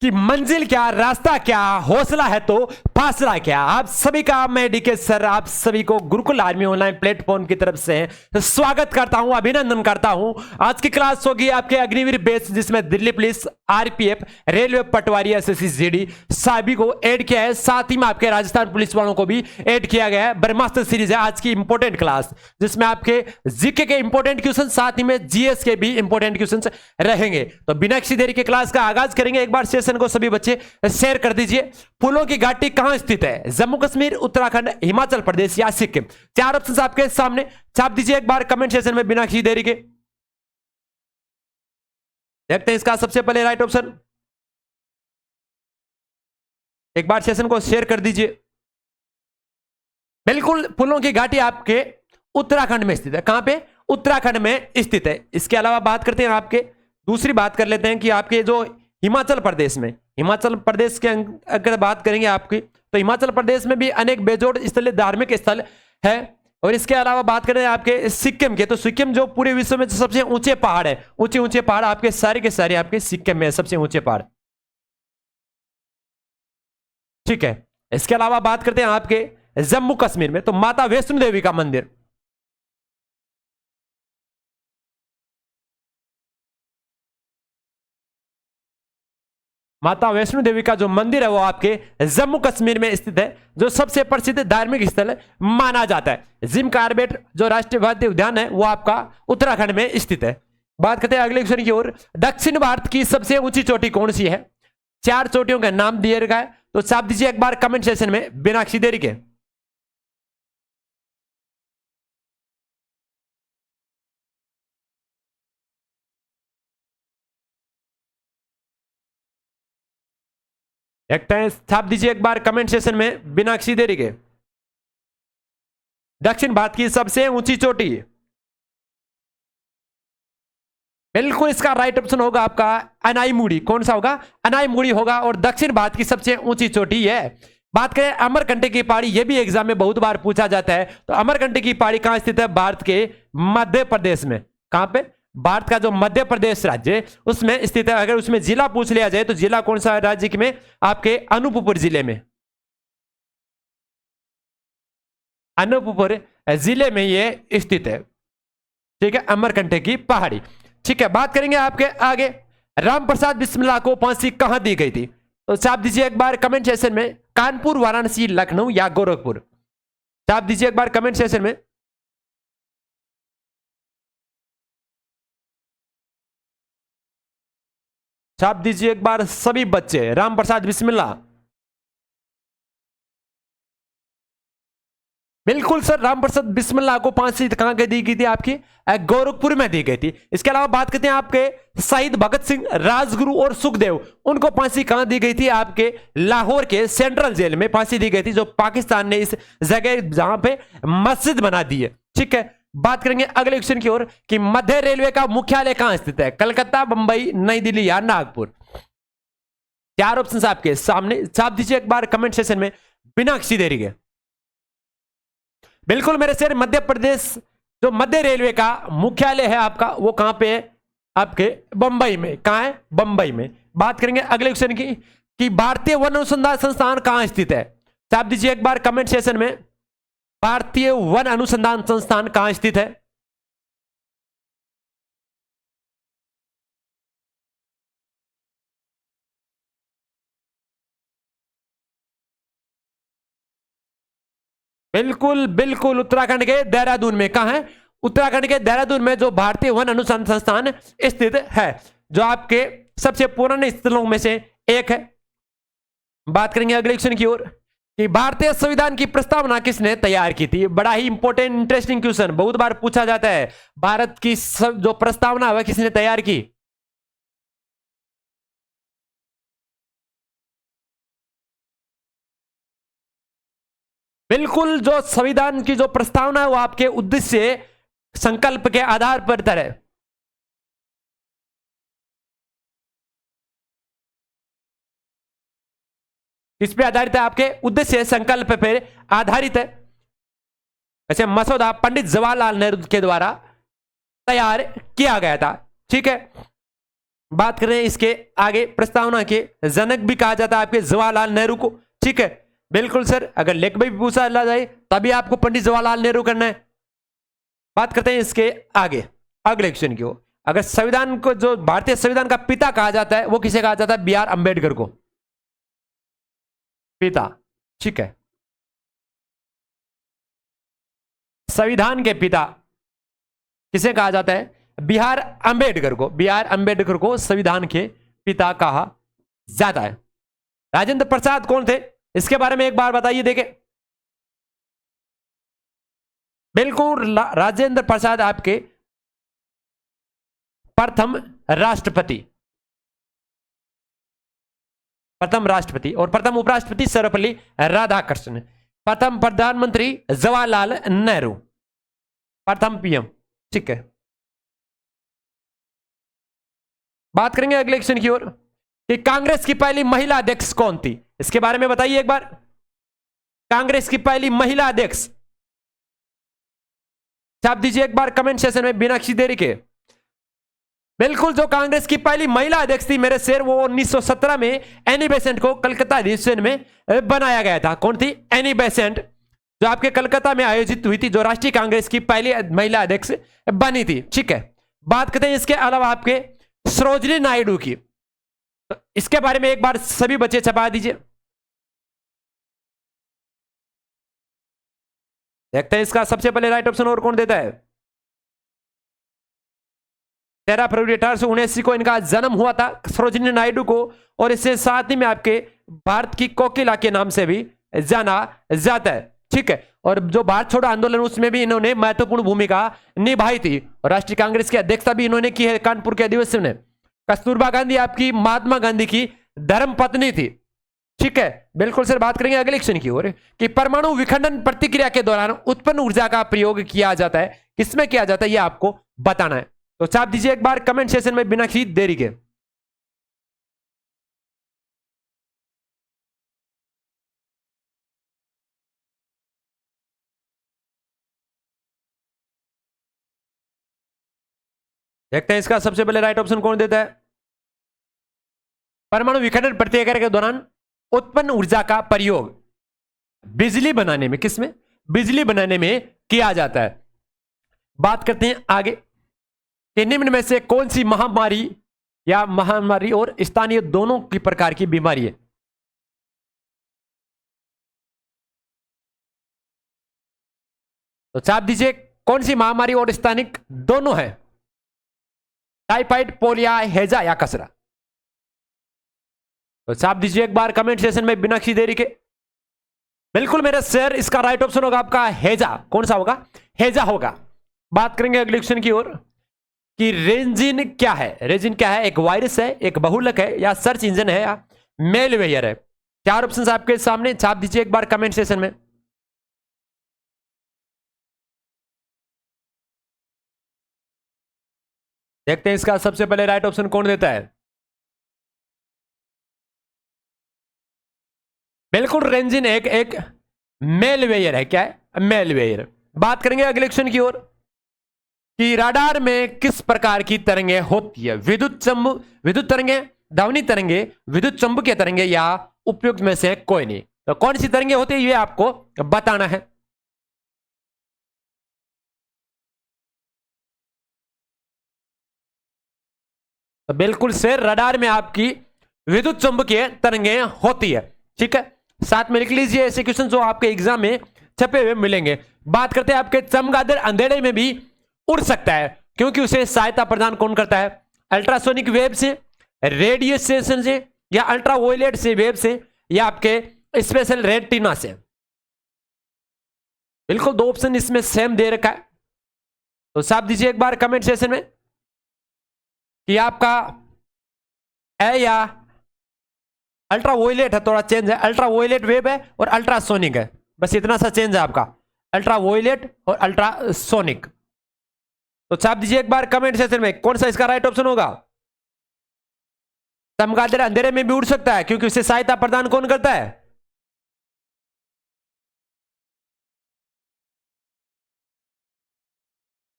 कि मंजिल क्या, रास्ता क्या, हौसला है तो फासला क्या। आप सभी का मैं डीके सर आप सभी को गुरुकुल आर्मी ऑनलाइन प्लेटफॉर्म की तरफ से स्वागत करता हूं, अभिनंदन करता हूं। आज की क्लास होगी आपके अग्निवीर बेस, जिसमें दिल्ली पुलिस, आरपीएफ, रेलवे पटवारी, एसएससी, जीडी सभी को ऐड किया है। साथ ही में आपके राजस्थान पुलिस वालों को भी ऐड किया गया है। ब्रह्मास्त्र सीरीज है आज की इंपॉर्टेंट क्लास, जिसमें आपके जीके के इंपॉर्टेंट क्वेश्चन, साथ ही में जीएस के भी इंपॉर्टेंट क्वेश्चन रहेंगे। तो बिना किसी देरी के क्लास का आगाज करेंगे। एक बार सेशन को सभी बच्चे शेयर कर दीजिए। फूलों की घाटी कहां स्थित है? जम्मू कश्मीर, उत्तराखंड, हिमाचल प्रदेश या सिक्किम? चार ऑप्शन आपके सामने, छाप दीजिए एक बार कमेंट सेशन में बिना किसी देरी के। देखते हैं इसका सबसे पहले राइट ऑप्शन। एक बार सेशन को शेयर कर दीजिए। बिल्कुल, फूलों की घाटी आपके उत्तराखंड में स्थित है। कहां पे? उत्तराखंड में स्थित है। इसके अलावा बात करते हैं आपके, दूसरी बात कर लेते हैं कि आपके जो हिमाचल प्रदेश में, हिमाचल प्रदेश के अगर बात करेंगे आपकी, तो हिमाचल प्रदेश में भी अनेक बेजोड़ स्थल, धार्मिक स्थल है। और इसके अलावा बात करें आपके सिक्किम के, तो सिक्किम जो पूरे विश्व में सबसे ऊंचे पहाड़ है, ऊंचे ऊंचे पहाड़ आपके सारे के सारे आपके सिक्किम में सबसे ऊंचे पहाड़। ठीक है। इसके अलावा बात करते हैं आपके जम्मू कश्मीर में, तो माता वैष्णो देवी का मंदिर, माता वैष्णो देवी का जो मंदिर है वो आपके जम्मू कश्मीर में स्थित है, जो सबसे प्रसिद्ध धार्मिक स्थल माना जाता है। जिम कार्बेट जो राष्ट्रीय भारतीय उद्यान है वो आपका उत्तराखंड में स्थित है। बात करते हैं अगले क्वेश्चन की ओर। दक्षिण भारत की सबसे ऊंची चोटी कौन सी है? चार चोटियों का नाम दिया गया है, तो छाप दीजिए एक बार कमेंट सेशन में बिना किसी देरी के। देखते हैं, छाप दीजिए एक बार कमेंट सेशन में बिना किसी देरी के। दक्षिण भारत की सबसे ऊंची चोटी, बिल्कुल इसका राइट ऑप्शन होगा आपका अनाईमुड़ी। कौन सा होगा? अनाईमुड़ी होगा, और दक्षिण भारत की सबसे ऊंची चोटी है। बात करें अमरकंटक की पहाड़ी, यह भी एग्जाम में बहुत बार पूछा जाता है। तो अमरकंटक की पहाड़ी कहां स्थित है? भारत के मध्य प्रदेश में। कहां पे? भारत का जो मध्य प्रदेश राज्य उसमें स्थित है। अगर उसमें जिला पूछ लिया जाए तो जिला कौन सा राज्य में? आपके अनूपपुर जिले में, अनूपपुर जिले में यह स्थित है। ठीक है, अमरकंटक की पहाड़ी। ठीक है, बात करेंगे आपके आगे। रामप्रसाद बिस्मिल्लाह को फांसी कहां दी गई थी? तो छाप दीजिए एक बार कमेंट सेशन में, कानपुर, वाराणसी, लखनऊ या गोरखपुर? छाप दीजिए एक बार कमेंट सेशन में। छाप दीजिए एक बार सभी बच्चे, रामप्रसाद बिस्मिल्लाह। बिल्कुल सर, रामप्रसाद बिस्मिल्लाह को फांसी कहां दी गई थी? आपकी गोरखपुर में दी गई थी। इसके अलावा बात करते हैं आपके शहीद भगत सिंह, राजगुरु और सुखदेव, उनको फांसी कहां दी गई थी? आपके लाहौर के सेंट्रल जेल में फांसी दी गई थी, जो पाकिस्तान ने इस जगह जहां पे मस्जिद बना दी है। ठीक है, बात करेंगे अगले क्वेश्चन की ओर कि मध्य रेलवे का मुख्यालय कहां स्थित है? कलकत्ता, बंबई, नई दिल्ली या नागपुर? चार ऑप्शन आपके सामने, छाप दीजिए एक बार कमेंट सेशन में बिना किसी देरी के। बिल्कुल मेरे शहर मध्य प्रदेश, जो मध्य रेलवे का मुख्यालय है आपका, वो कहां पे है? आपके बंबई में। कहां है? बंबई में। बात करेंगे अगले क्वेश्चन की कि भारतीय वन अनुसंधान संस्थान कहां स्थित है? छाप दीजिए एक बार कमेंट सेशन में, भारतीय वन अनुसंधान संस्थान कहां स्थित है? बिल्कुल बिल्कुल, उत्तराखंड के देहरादून में। कहां है? उत्तराखंड के देहरादून में जो भारतीय वन अनुसंधान संस्थान स्थित है, जो आपके सबसे पुराने स्थलों में से एक है। बात करेंगे अगले क्वेश्चन की ओर कि भारतीय संविधान की प्रस्तावना किसने तैयार की थी? बड़ा ही इंपॉर्टेंट इंटरेस्टिंग क्वेश्चन, बहुत बार पूछा जाता है। भारत की जो प्रस्तावना है किसने तैयार की? बिल्कुल, जो संविधान की जो प्रस्तावना है वो आपके उद्देश्य संकल्प के आधार पर है। इस पे आधारित है, आपके उद्देश्य संकल्प पर आधारित है। ऐसे मसौदा पंडित जवाहरलाल नेहरू के द्वारा तैयार किया गया था। ठीक है, बात करें इसके आगे प्रस्तावना के जनक भी कहा जाता है आपके जवाहरलाल नेहरू को। ठीक है, बिल्कुल सर, अगर लेख भी पूछा जाए तभी आपको पंडित जवाहरलाल नेहरू करना है। बात करते हैं इसके आगे अगले क्वेश्चन की ओर। अगर संविधान को, जो भारतीय संविधान का पिता कहा जाता है, वो किसे कहा जाता है? बी आर अंबेडकर को पिता। ठीक है, संविधान के पिता किसे कहा जाता है? बी आर अंबेडकर को। बी आर अंबेडकर को संविधान के पिता कहा जाता है। राजेंद्र प्रसाद कौन थे, इसके बारे में एक बार बताइए। देखें, बिल्कुल राजेंद्र प्रसाद आपके प्रथम राष्ट्रपति और प्रथम उपराष्ट्रपति सर्वपल्ली राधाकृष्णन, प्रथम प्रधानमंत्री जवाहरलाल नेहरू, प्रथम पीएम। ठीक है, बात करेंगे अगले क्वेश्चन की ओर कि कांग्रेस की पहली महिला अध्यक्ष कौन थी, इसके बारे में बताइए एक बार। कांग्रेस की पहली महिला अध्यक्ष छाप दीजिए एक बार कमेंट सेशन में बिना किसी देरी के। बिल्कुल, जो कांग्रेस की पहली महिला अध्यक्ष थी मेरे शेर, वो 1917 में एनी बेसेंट को कलकत्ता अधिवेशन में बनाया गया था। कौन थी? एनी बेसेंट, जो आपके कलकत्ता में आयोजित हुई थी, जो राष्ट्रीय कांग्रेस की पहली महिला अध्यक्ष बनी थी। ठीक है, बात करते हैं इसके अलावा आपके सरोजिनी नायडू की, तो इसके बारे में एक बार सभी बच्चे छपा दीजिए। देखते हैं इसका सबसे पहले राइट ऑप्शन और कौन देता है। 13 फरवरी 1879 को इनका जन्म हुआ था सरोजिनी नायडू को, और इससे साथ ही में आपके भारत की कोकिला के नाम से भी जाना जाता है। ठीक है, और जो भारत छोड़ो आंदोलन, उसमें भी इन्होंने महत्वपूर्ण भूमिका निभाई थी, और राष्ट्रीय कांग्रेस की अध्यक्षता भी इन्होंने की है कानपुर के अधिवेशन में। कस्तूरबा गांधी आपकी महात्मा गांधी की धर्म पत्नी थी। ठीक है, बिल्कुल सर। बात करेंगे अगले क्वेश्चन की ओर कि परमाणु विखंडन प्रतिक्रिया के दौरान उत्पन्न ऊर्जा का प्रयोग किया जाता है, किसमें किया जाता है, यह आपको बताना है। तो छाप दीजिए एक बार कमेंट सेशन में बिना किसी देरी के। देखते हैं इसका सबसे पहले राइट ऑप्शन कौन देता है। परमाणु विखंडन प्रतिक्रिया के दौरान उत्पन्न ऊर्जा का प्रयोग बिजली बनाने में, किसमें? बिजली बनाने में किया जाता है। बात करते हैं आगे कि निम्न में से कौन सी महामारी या महामारी और स्थानीय दोनों की प्रकार की बीमारी है। तो छाप दीजिए कौन सी महामारी और स्थानिक दोनों है। टाइफाइड, पोलिया, हैजा या कसरा। तो छाप दीजिए एक बार कमेंट सेशन में बिना किसी देरी के। बिल्कुल मेरे सर, इसका राइट ऑप्शन होगा आपका हैजा। कौन सा होगा? हैजा होगा। बात करेंगे अगले क्वेश्चन की ओर कि रेजिन क्या है। रेजिन क्या है? एक वायरस है, एक बहुलक है, या सर्च इंजन है, या मेलवेयर है। 4 ऑप्शन आपके सामने, छाप दीजिए एक बार कमेंट सेशन में। देखते हैं इसका सबसे पहले राइट ऑप्शन कौन देता है। बिल्कुल, रेंजिन एक मेलवेयर है। क्या है? मेलवेयर। बात करेंगे अगले क्वेश्चन की ओर कि रडार में किस प्रकार की तरंगे होती है। विद्युत तरंगे, ध्वनि तरंगे, विद्युत चुंबकीय तरंगे, या उपयुक्त में से कोई नहीं। तो कौन सी तरंगे होती है ये आपको बताना है। तो बिल्कुल से रडार में आपकी विद्युत चुंबकीय तरंगे होती है। ठीक है, साथ में लिख लीजिए ऐसे क्वेश्चन जो आपके एग्जाम में छपे हुए मिलेंगे। बात करते हैं आपके चमगादड़ अंधेरे में भी उड़ सकता है, क्योंकि उसे सहायता प्रदान कौन करता है? अल्ट्रासोनिक वेव से, रेडिएशन से, या अल्ट्रावायलेट से वेव से, या आपके स्पेशल रेटिना से। बिल्कुल 2 ऑप्शन इसमें सेम दे रखा है। तो साफ दीजिए एक बार कमेंट सेशन में कि आपका है या अल्ट्रावायलेट है। थोड़ा चेंज है, अल्ट्रावायलेट वेव है और अल्ट्रासोनिक है, बस इतना सा चेंज है आपका, अल्ट्रावायलेट और अल्ट्रासोनिक। तो छाप दीजिए एक बार कमेंट सेक्शन में कौन सा इसका राइट ऑप्शन होगा। चमगादड़ अंधेरे में भी उड़ सकता है, क्योंकि उसे सहायता प्रदान कौन करता है?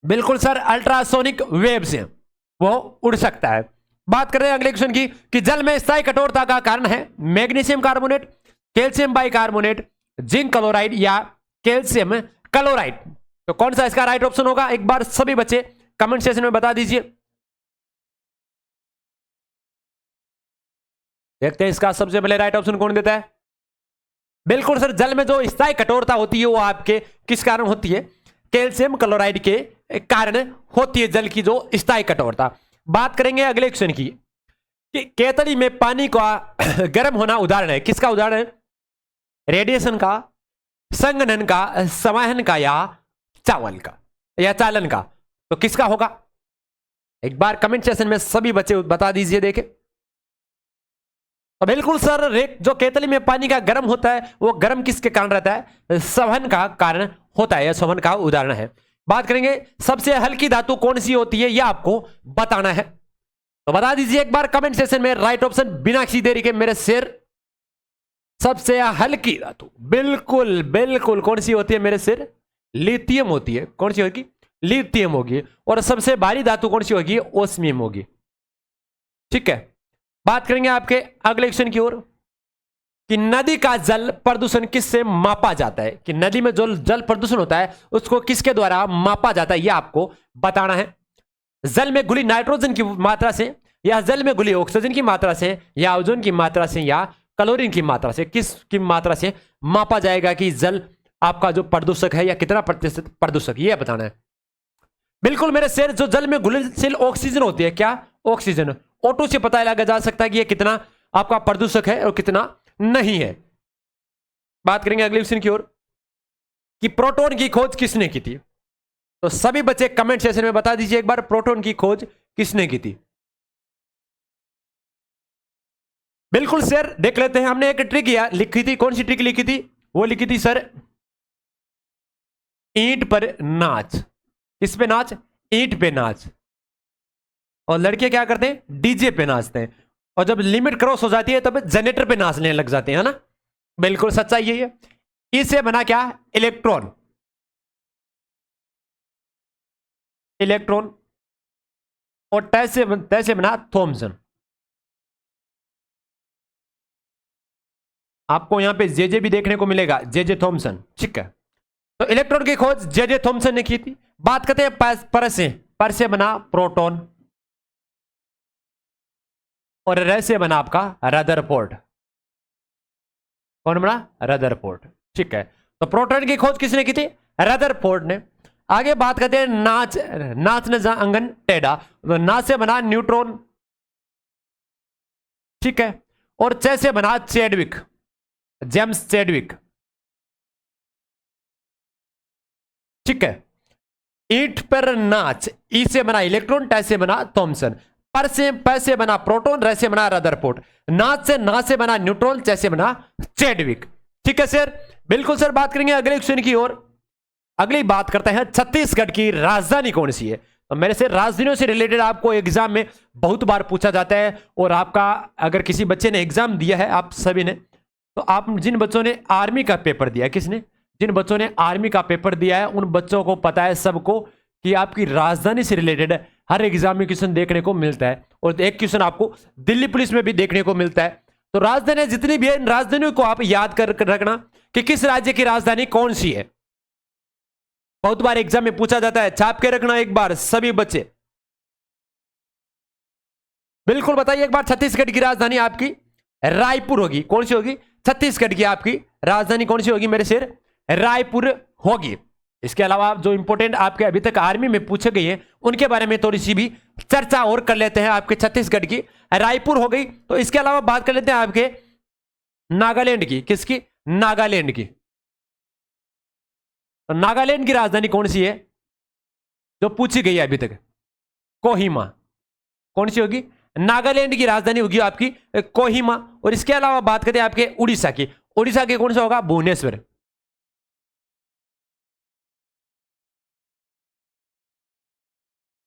बिल्कुल सर, अल्ट्रासोनिक वेव से वो उड़ सकता है। बात कर रहे हैं अगले क्वेश्चन की कि जल में स्थायी कठोरता का कारण है magnesium carbonate, calcium bicarbonate, zinc chloride या कैल्शियम क्लोराइड। तो कौन सा इसका राइट ऑप्शन होगा, एक बार सभी बच्चे कमेंट सेक्शन में बता दीजिए। देखते हैं इसका सबसे पहले राइट ऑप्शन कौन देता है। बिल्कुल सर, जल में जो स्थायी कठोरता होती है वो आपके किस कारण होती है, कैल्शियम क्लोराइड के कारण होती है जल की जो स्थायी कठोरता। बात करेंगे अगले क्वेश्चन की कि केतली में पानी का गर्म होना उदाहरण है, किसका उदाहरण है, रेडिएशन का, संघनन का, समाहन का या चावल का या चालन का। तो किसका होगा, एक बार कमेंट सेक्शन में सभी बच्चे बता दीजिए। देखें तो बिल्कुल सर, जो केतली में पानी का गर्म होता है वो गर्म किसके कारण रहता है, संवहन का कारण होता है, यह संवहन का उदाहरण है। बात करेंगे सबसे हल्की धातु कौन सी होती है, यह आपको बताना है। तो बता दीजिए एक बार कमेंट सेक्शन में राइट ऑप्शन बिना किसी देरी के मेरे शेर। सबसे हल्की धातु बिल्कुल बिल्कुल कौन सी होती है मेरे शेर, लिथियम होती है। कौन सी होगी, लिथियम होगी। और सबसे भारी धातु कौन सी होगी, ओस्मियम होगी। ठीक है, बात करेंगे आपके अगले क्वेश्चन की ओर कि नदी का जल प्रदूषण किससे मापा जाता है, कि नदी में जो जल प्रदूषण होता है उसको किसके द्वारा मापा जाता है, यह आपको बताना है। जल में घुली नाइट्रोजन की मात्रा से, या जल में घुली ऑक्सीजन की मात्रा से, या ओजोन की मात्रा से, या क्लोरीन की मात्रा से, किस की मात्रा से मापा जाएगा कि जल आपका जो प्रदूषक है या कितना प्रतिशत प्रदूषक, यह बताना है। बिल्कुल मेरे शेर, जो जल में घुलनशील ऑक्सीजन होती है, क्या ऑक्सीजन, O2 से पता लगा जा सकता है कि यह कितना आपका प्रदूषक है और कितना नहीं है। बात करेंगे अगले क्वेश्चन की ओर कि प्रोटॉन की खोज किसने की थी। तो सभी बच्चे कमेंट सेक्शन में बता दीजिए एक बार, प्रोटॉन की खोज किसने की थी। बिल्कुल सर, देख लेते हैं। हमने एक ट्रिक लिखी थी, कौन सी ट्रिक लिखी थी, वो लिखी थी सर, ईंट पर नाच। किस पे नाच, ईंट पे नाच। और लड़के क्या करते हैं, डीजे पे नाचते हैं। और जब लिमिट क्रॉस हो जाती है तब जनरेटर पे नाचने लग जाते हैं, है ना। बिल्कुल सच्चाई यही है। इससे बना क्या, इलेक्ट्रॉन, इलेक्ट्रॉन। और तैसे बना थॉमसन। आपको यहां पे जे भी देखने को मिलेगा, जे थॉमसन। ठीक है, तो इलेक्ट्रॉन की खोज जे थॉमसन ने की थी। बात करते हैं पर से बना प्रोटॉन, और र से बना आपका रदरफोर्ड। कौन बना, रदरफोर्ड। ठीक है, तो प्रोटॉन की खोज किसने की थी, रदरफोर्ड ने। आगे बात करते हैं नाच ने जा अंगन टेढ़ा, तो नाच से बना न्यूट्रॉन। ठीक है, और च से बना चैडविक, जेम्स चैडविक। ठीक है, ईंट पर नाच, ई से बना इलेक्ट्रॉन, ट से बना थॉमसन। पर से बना प्रोटॉन, र से बना रदरफोर्ड। ना से बना न्यूट्रॉन, च से बना चैडविक। ठीक है सर, बिल्कुल सर। बात करेंगे अगले क्वेश्चन की ओर। अगली बात करते हैं छत्तीसगढ़ की राजधानी कौन सी है। तो मेरे से राजधानियों से रिलेटेड आपको एग्जाम में बहुत बार पूछा जाता है। और आपका अगर किसी बच्चे ने एग्जाम दिया है, आप सभी ने, तो आप जिन बच्चों ने आर्मी का पेपर दिया, किसने, जिन बच्चों ने आर्मी का पेपर दिया है उन बच्चों को पता है सबको कि आपकी राजधानी से रिलेटेड हर एग्जाम में क्वेश्चन देखने को मिलता है। और एक क्वेश्चन आपको दिल्ली पुलिस में भी देखने को मिलता है। तो राजधानी जितनी भी है, इन राजधानियों को आप याद कर रखना कि किस राज्य की राजधानी कौन सी है। बहुत बार एग्जाम में पूछा जाता है, छाप के रखना एक बार सभी बच्चे। बिल्कुल बताइए एक बार, छत्तीसगढ़ की राजधानी आपकी रायपुर होगी। कौन सी होगी, छत्तीसगढ़ की आपकी राजधानी कौन सी होगी मेरे शेर, रायपुर होगी। इसके अलावा जो इंपॉर्टेंट आपके अभी तक आर्मी में पूछे गए हैं उनके बारे में थोड़ी सी भी चर्चा और कर लेते हैं। आपके छत्तीसगढ़ की रायपुर हो गई। तो इसके अलावा बात कर लेते हैं आपके नागालैंड की, किसकी, नागालैंड की। तो नागालैंड की राजधानी कौन सी है जो पूछी गई है अभी तक, कोहिमा। कौन सी होगी, नागालैंड की राजधानी होगी आपकी कोहिमा। और इसके अलावा बात करते हैं आपके उड़ीसा की, उड़ीसा के कौन सा होगा, भुवनेश्वर।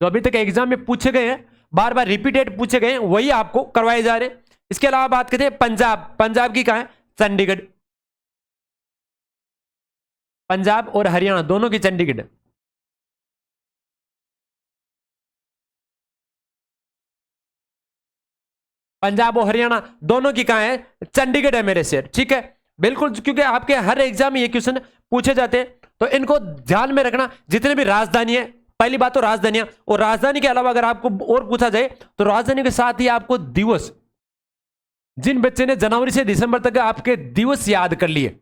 जो अभी तक एग्जाम में पूछे गए हैं, बार बार रिपीटेड पूछे गए हैं, वही आपको करवाए जा रहे हैं। इसके अलावा बात करते हैं पंजाब, पंजाब की कहां है, चंडीगढ़। पंजाब और हरियाणा दोनों की चंडीगढ़। पंजाब और हरियाणा दोनों की कहां है, चंडीगढ़ है मेरे शेर, ठीक है। बिल्कुल, क्योंकि आपके हर एग्जाम में ये क्वेश्चन पूछे जाते हैं, तो इनको ध्यान में रखना। जितने भी राजधानी है, पहली बात तो राजधानियां, और राजधानी के अलावा अगर आपको और पूछा जाए तो राजधानी के साथ ही आपको दिवस, जिन बच्चे ने जनवरी से दिसंबर तक आपके दिवस याद कर लिए,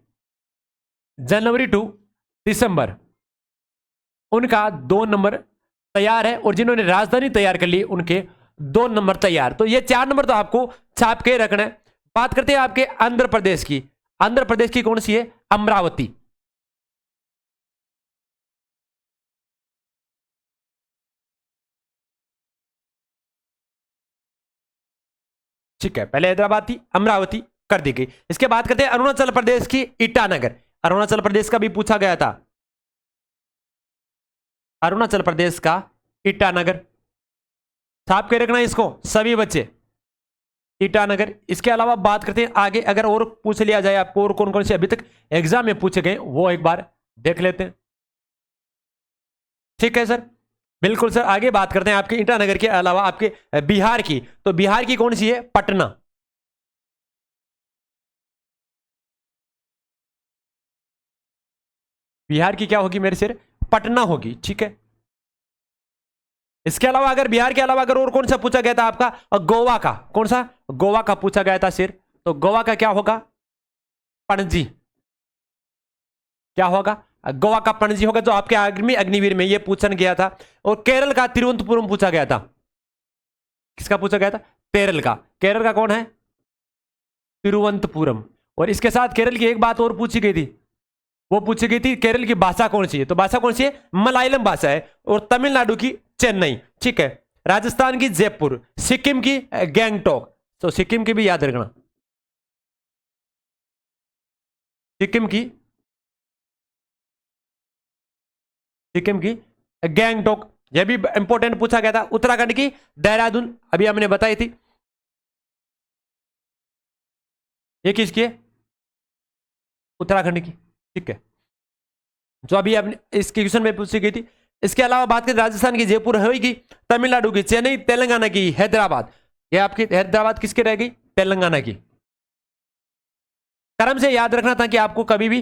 जनवरी टू दिसंबर, उनका 2 नंबर तैयार है, और जिन्होंने राजधानी तैयार कर ली उनके 2 नंबर तैयार। तो ये 4 नंबर तो आपको छाप के रखना है। बात करते हैं आपके आंध्र प्रदेश की। आंध्र प्रदेश की कौन सी है, अमरावती। ठीक है, पहले हैदराबाद थी, अमरावती कर दी गई। इसके बाद करते हैं अरुणाचल प्रदेश की ईटानगर। अरुणाचल प्रदेश का भी पूछा गया था, अरुणाचल प्रदेश का ईटानगर, छाप के रखना इसको सभी बच्चे, ईटानगर। इसके अलावा बात करते हैं आगे, अगर और पूछ लिया जाए आपको और कौन कौन से अभी तक एग्जाम में पूछे गए वो एक बार देख लेते हैं। ठीक है सर, बिल्कुल सर। आगे बात करते हैं आपके ईटानगर के अलावा आपके बिहार की। तो बिहार की कौन सी है, पटना। बिहार की क्या होगी मेरे सिर, पटना होगी, ठीक है। इसके अलावा अगर बिहार के अलावा अगर और कौन सा पूछा गया था आपका, गोवा का, कौन सा, गोवा का पूछा गया था सिर। तो गोवा का क्या होगा, पणजी। क्या होगा, गोवा का पणजी होगा, जो आपके आर्मी अग्निवीर में ये पूछा गया था। और केरल का तिरुवनंतपुरम पूछा गया था। किसका पूछा गया था, केरल का। केरल का कौन है, तिरुवनंतपुरम। और इसके साथ केरल की एक बात और पूछी गई थी, वो पूछी गई थी केरल की भाषा कौन सी है। तो भाषा कौन सी है, मलयालम भाषा है। और तमिलनाडु की चेन्नई, ठीक है। राजस्थान की जयपुर, सिक्किम की गैंगटॉक। तो सिक्किम की भी याद रखना, सिक्किम की गैंगटॉक, यह भी इंपॉर्टेंट पूछा गया था। उत्तराखंड की देहरादून, अभी हमने बताई थी। ये किसकी है, उत्तराखंड की, ठीक है, जो अभी आपने इस क्वेश्चन में पूछी गई थी। इसके अलावा बात करें राजस्थान की जयपुर होगी, तमिलनाडु की चेन्नई, तेलंगाना की हैदराबाद। ये आपकी हैदराबाद किसकी रह गई, तेलंगाना की। क्रम से याद रखना था कि आपको कभी भी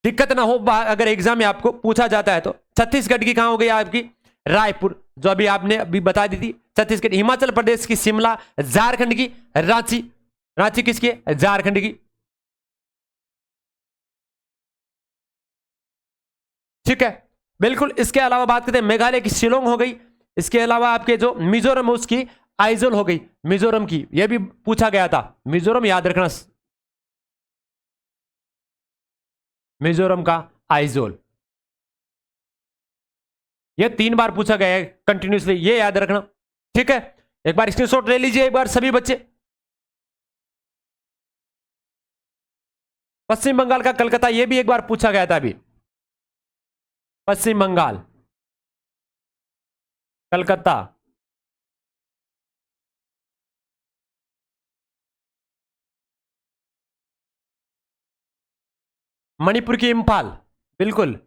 दिक्कत ना हो अगर एग्जाम में आपको पूछा जाता है। तो छत्तीसगढ़ की कहां हो गई आपकी, रायपुर, जो अभी आपने अभी बता दी थी, छत्तीसगढ़। हिमाचल प्रदेश की शिमला, झारखंड की रांची। रांची किसकी है, झारखंड की, ठीक है, बिल्कुल। इसके अलावा बात करते हैं मेघालय की शिलोंग हो गई। इसके अलावा आपके जो मिजोरम है उसकी आइजोल हो गई, मिजोरम की, यह भी पूछा गया था। मिजोरम याद रखना, मिजोरम का आइजोल। यह 3 बार पूछा गया है कंटिन्यूसली, ये याद रखना, ठीक है। एक बार स्क्रीनशॉट ले लीजिए एक बार सभी बच्चे। पश्चिम बंगाल का कलकत्ता, यह भी एक बार पूछा गया था अभी, पश्चिम बंगाल, कलकत्ता। मणिपुर की इंफाल, बिल्कुल।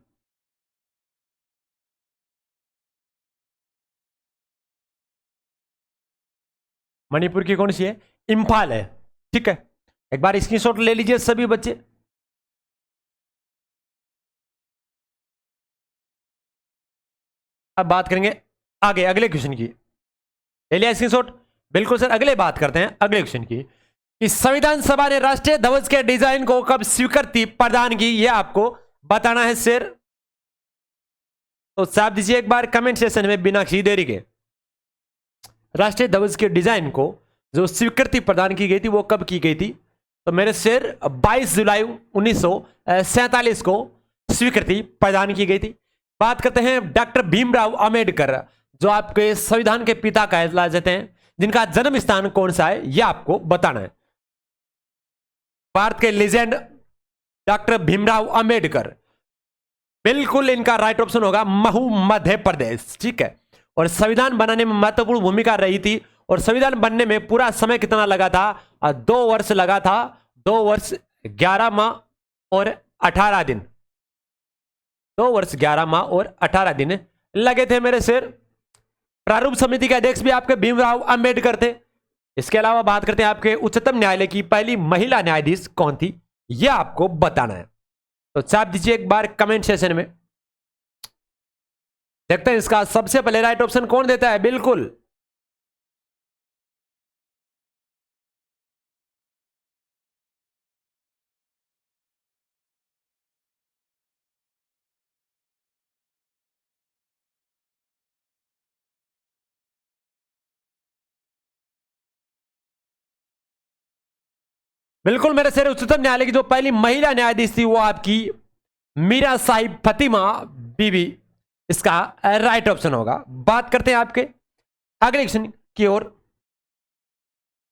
मणिपुर की कौन सी है, इंफाल है, ठीक है। एक बार स्क्रीनशॉट ले लीजिए सभी बच्चे। अब बात करेंगे आगे अगले क्वेश्चन की, ले लिया स्क्रीनशॉट, बिल्कुल सर। अगले बात करते हैं अगले क्वेश्चन की, कि संविधान सभा ने राष्ट्रीय ध्वज के डिजाइन को कब स्वीकृति प्रदान की, यह आपको बताना है सर। तो साफ दीजिए एक बार कमेंट सेशन में बिना किसी देरी के। राष्ट्रीय ध्वज के डिजाइन को जो स्वीकृति प्रदान की गई थी वो कब की गई थी, तो मेरे शेर 22 जुलाई 1947 को स्वीकृति प्रदान की गई थी। बात करते हैं डॉक्टर भीमराव अंबेडकर, जो आपके संविधान के पिता कहलाए जाते हैं, जिनका जन्म स्थान कौन सा है यह आपको बताना है। भारत के लेजेंड डॉक्टर भीमराव अंबेडकर, बिल्कुल इनका राइट ऑप्शन होगा महू, मध्य प्रदेश, ठीक है। और संविधान बनाने में महत्वपूर्ण भूमिका रही थी। और संविधान बनने में पूरा समय कितना लगा था, 2 वर्ष लगा था, 2 वर्ष 11 माह और 18 दिन, 2 वर्ष 11 माह और 18 दिन लगे थे मेरे शेर। प्रारूप समिति के अध्यक्ष भी आपके भीमराव अंबेडकर थे। इसके अलावा बात करते हैं आपके उच्चतम न्यायालय की पहली महिला न्यायाधीश कौन थी, यह आपको बताना है। तो छाप दीजिए एक बार कमेंट सेशन में। देखते हैं इसका सबसे पहले राइट ऑप्शन कौन देता है। बिल्कुल बिल्कुल मेरे शेर, उच्चतम न्यायालय की जो पहली महिला न्यायाधीश थी वो आपकी मीरा साहिब फतिमा बीबी, इसका राइट ऑप्शन होगा। बात करते हैं आपके अगले क्वेश्चन की ओर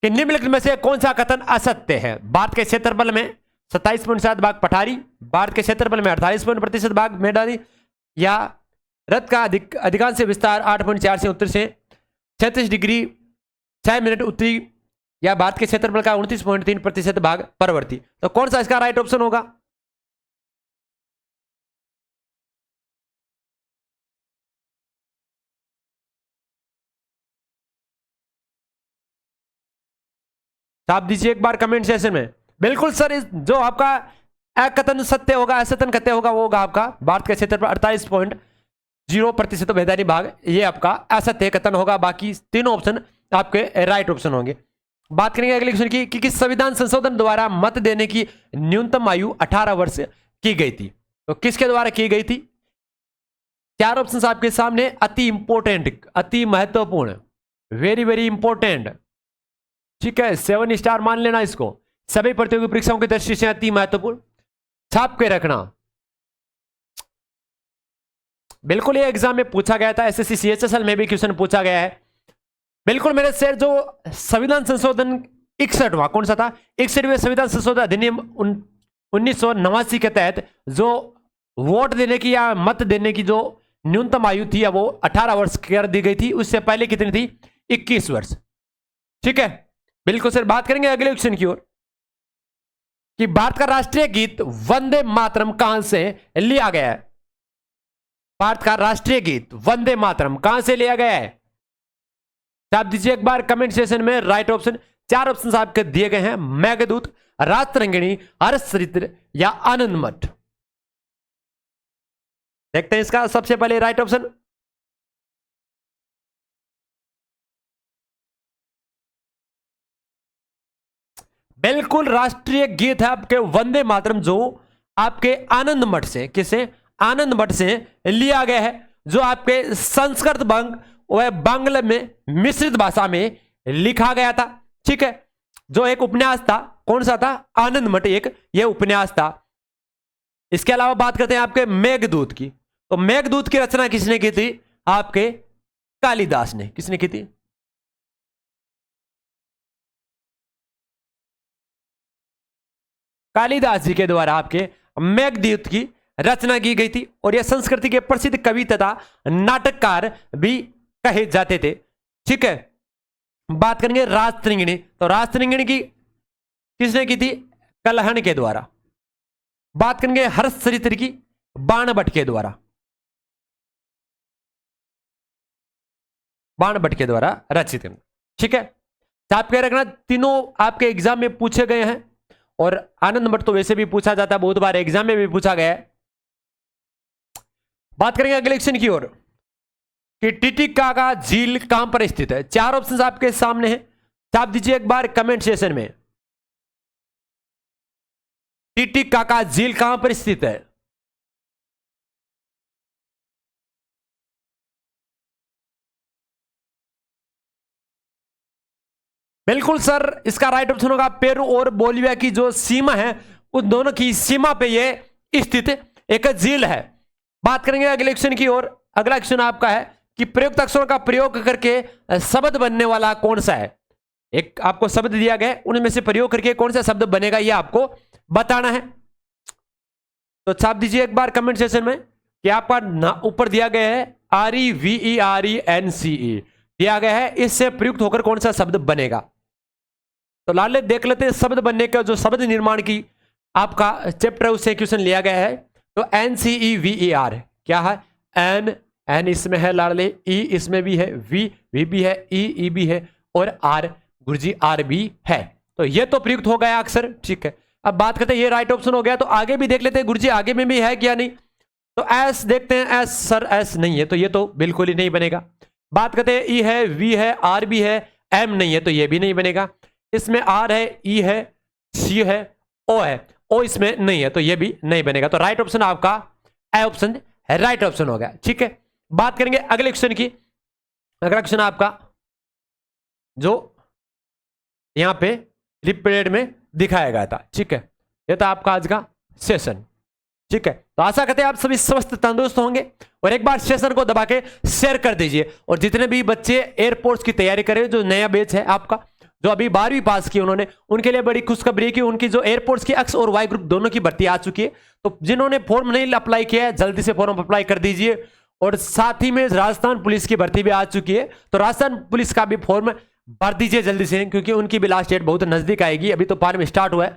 कि निम्नलिखित में से कौन सा कथन असत्य है। भारत के क्षेत्रफल में 27.7 भाग पठारी, भारत के क्षेत्रफल में 48% भाग मैदानी, या रथ का अधिकांश विस्तार 8.4 से उत्तर से 36 डिग्री 6 मिनट उत्तरी, या भारत के क्षेत्रफल का 29.3% भाग परवर्ती। तो कौन सा इसका राइट ऑप्शन होगा। आप दीजिए एक बार कमेंट सेशन में। बिल्कुल सर, इस जो आपका कथन सत्य होगा, असतन कथ्य होगा, वो होगा आपका भारत के क्षेत्रफल 48.0% मैदानी भाग, ये आपका असत्य कथन होगा। बाकी तीनों ऑप्शन आपके राइट ऑप्शन होंगे। बात करेंगे अगले क्वेश्चन की कि किस संविधान संशोधन द्वारा मत देने की न्यूनतम आयु 18 वर्ष की गई थी। तो किसके द्वारा की गई थी। चार ऑप्शंस आपके सामने, अति इंपॉर्टेंट, अति महत्वपूर्ण, वेरी वेरी इंपॉर्टेंट, ठीक है, 7 स्टार मान लेना इसको, सभी प्रतियोगी परीक्षाओं की दृष्टि से अति महत्वपूर्ण, छाप के रखना। बिल्कुल ये एग्जाम में पूछा गया था, एसएससी सीएचएसएल में भी क्वेश्चन पूछा गया है। बिल्कुल मेरे शेर, जो संविधान संशोधन 61वां कौन सा था, 61वें संविधान संशोधन अधिनियम 1989 के तहत जो वोट देने की या मत देने की जो न्यूनतम आयु थी वो 18 वर्ष कर दी गई थी। उससे पहले कितनी थी, 21 वर्ष, ठीक है। बिल्कुल सर। बात करेंगे अगले क्वेश्चन की ओर कि भारत का राष्ट्रीय गीत वंदे मातरम कहां से लिया गया है। भारत का राष्ट्रीय गीत वंदे मातरम कहां से लिया गया है। आप दीजिए एक बार कमेंट सेशन में राइट ऑप्शन। चार ऑप्शन आपके दिए गए हैं, मेघदूत, राजतरंगिणी, हर्षचरित्र या आनंद मठ। देखते हैं इसका सबसे पहले राइट ऑप्शन। बिल्कुल राष्ट्रीय गीत है आपके वंदे मातरम, जो आपके आनंद मठ से, किसे, आनंद मठ से लिया गया है, जो आपके संस्कृत बंग वह बांग्ला में मिश्रित भाषा में लिखा गया था, ठीक है। जो एक उपन्यास था, कौन सा था, आनंद मठ, एक यह उपन्यास था। इसके अलावा बात करते हैं आपके मेघदूत की। तो मेघदूत की रचना किसने की थी, आपके कालिदास ने। किसने की थी, कालिदास जी के द्वारा आपके मेघदूत की रचना की गई थी। और यह संस्कृति के प्रसिद्ध कवि तथा नाटककार भी कहे जाते थे, ठीक है। बात करेंगे राजतरंगिणी। तो राजतरंगिणी की किसने की थी, कलहण के द्वारा। बात करेंगे हर्षचरित्र की, बाणभट्ट के द्वारा, बाणभट्ट के द्वारा रचित, ठीक है। आप कह रखना तीनों आपके एग्जाम में पूछे गए हैं। और आनंद मठ तो वैसे भी पूछा जाता है, बहुत बार एग्जाम में भी पूछा गया है। बात करेंगे अगले क्वेश्चन की ओर कि टिटिकाका झील कहां पर स्थित है। चार ऑप्शंस आपके सामने हैं, छाप दीजिए एक बार कमेंट सेशन में। टिटिकाका झील कहां पर स्थित है। बिल्कुल सर, इसका राइट ऑप्शन होगा पेरू और बोलिविया की जो सीमा है, उन दोनों की सीमा पे ये स्थित एक झील है। बात करेंगे अगले क्वेश्चन की ओर। अगला क्वेश्चन आपका है कि प्रयुक्त अक्षरों का प्रयोग करके शब्द बनने वाला कौन सा है। एक आपको शब्द दिया गया है, उनमें से प्रयोग करके कौन सा शब्द बनेगा, यह आपको बताना है। तो छाप दीजिए एक बार कमेंट सेशन में कि आपका ऊपर दिया गया है REVERENCE दिया गया है, इससे प्रयुक्त होकर कौन सा शब्द बनेगा। तो लाले देख लेते हैं शब्द बनने का, जो शब्द निर्माण की आपका चैप्टर उससे क्वेश्चन लिया गया है। तो NCEVER क्या है, एन इसमें है लाडले, ई इसमें भी है, वी भी है, ई भी है, और आर गुरुजी आर भी है। तो ये तो प्रयुक्त हो गया अक्सर, ठीक है। अब बात करते हैं, ये राइट ऑप्शन हो गया, तो आगे भी देख लेते हैं गुरुजी आगे में भी है क्या नहीं। तो एस देखते हैं, एस सर एस नहीं है, तो ये तो बिल्कुल ही नहीं बनेगा। बात करते हैं ई है, वी है, आर भी है, एम नहीं है, तो ये भी नहीं बनेगा। इसमें आर है, ई है, सी है, ओ है, ओ इसमें नहीं है, तो ये भी नहीं बनेगा। तो राइट ऑप्शन आपका ए ऑप्शन राइट ऑप्शन हो गया, ठीक है। बात करेंगे अगले क्वेश्चन की। अगला क्वेश्चन आपका जो यहां पे रिपीटेड में दिखाया गया था, ठीक है। ये था आपका आज का सेशन, ठीक है। तो आशा करते हैं आप सभी स्वस्थ तंदुरुस्त होंगे, और एक बार सेशन को दबा के शेयर कर दीजिए। और जितने भी बच्चे एयरपोर्ट्स की तैयारी करें, जो नया बैच है आपका, जो अभी 12वीं पास की उन्होंने, उनके लिए बड़ी खुशखबरी है कि उनकी जो एयरपोर्ट्स की एक्स और वाई ग्रुप दोनों की भर्ती आ चुकी है। तो जिन्होंने फॉर्म नहीं अप्लाई किया है, जल्दी से फॉर्म अप्लाई कर दीजिए। और साथ ही में राजस्थान पुलिस की भर्ती भी आ चुकी है, तो राजस्थान पुलिस का भी फॉर्म भर दीजिए जल्दी से, क्योंकि उनकी भी लास्ट डेट बहुत नजदीक आएगी। अभी तो फॉर्म स्टार्ट हुआ है,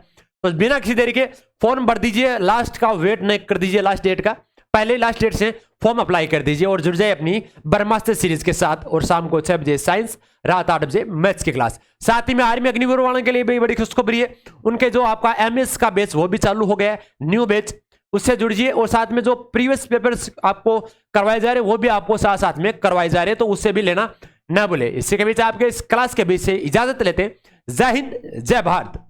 तो बिना किसी देरी के फॉर्म भर दीजिए। लास्ट का वेट नहीं कर दीजिए, लास्ट डेट का, पहले लास्ट डेट से फॉर्म अप्लाई कर दीजिए और जुड़ जाए अपनी ब्रह्मास्त्र सीरीज के साथ। और शाम को 6 बजे साइंस, रात 8 बजे मैथ्स की क्लास। साथ ही में आर्मी अग्निवीर वालों के लिए भी बड़ी खुशखबरी है, उनके जो आपका एमएस का बैच वो भी चालू हो गया है, न्यू बैच, उससे जुड़िए। और साथ में जो प्रीवियस पेपर्स आपको करवाए जा रहे हैं, वो भी आपको साथ साथ में करवाए जा रहे हैं, तो उससे भी लेना ना भूले। इससे के बीच आपके इस क्लास के बीच से इजाजत लेते हैं। जय हिंद, जय भारत।